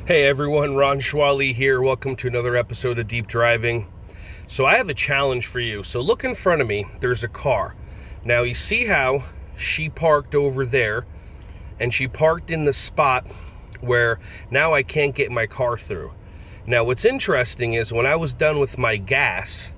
Hey everyone, Ron Schwally here. Welcome to another episode of Deep Driving. So I have a challenge for you. So look in front of me, there's a car. Now you see how she parked over there, and she parked in the spot where now I can't get my car through. Now what's interesting is when I was done with my gas,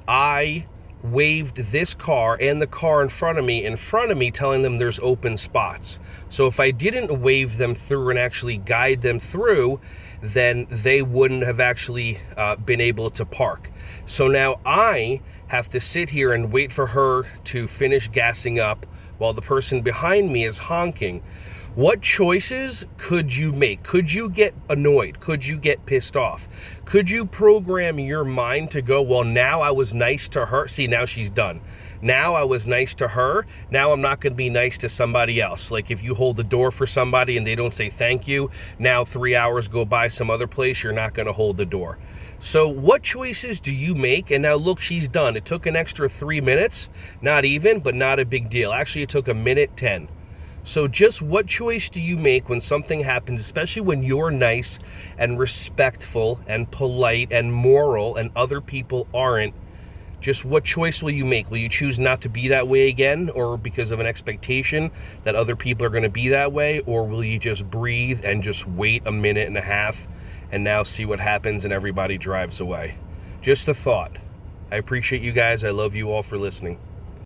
I waved this car and the car in front of me telling them there's open spots. So if I didn't wave them through and actually guide them through, then they wouldn't have actually been able to park. So now I have to sit here and wait for her to finish gassing up while the person behind me is honking. What choices could you make? Could you get annoyed? Could you get pissed off? Could you program your mind to go, well, now I was nice to her. See, now she's done. Now I was nice to her. Now I'm not going to be nice to somebody else. Like if you hold the door for somebody and they don't say thank you, now 3 hours go by some other place, you're not going to hold the door. So what choices do you make? And now look, she's done. It took an extra 3 minutes, not even, but not a big deal. Actually, it took 1:10. So just what choice do you make when something happens, especially when you're nice and respectful and polite and moral and other people aren't? Just what choice will you make? Will you choose not to be that way again, or because of an expectation that other people are going to be that way? Or will you just breathe and just wait 1.5 minutes and now see what happens and everybody drives away? Just a thought. I appreciate you guys. I love you all for listening.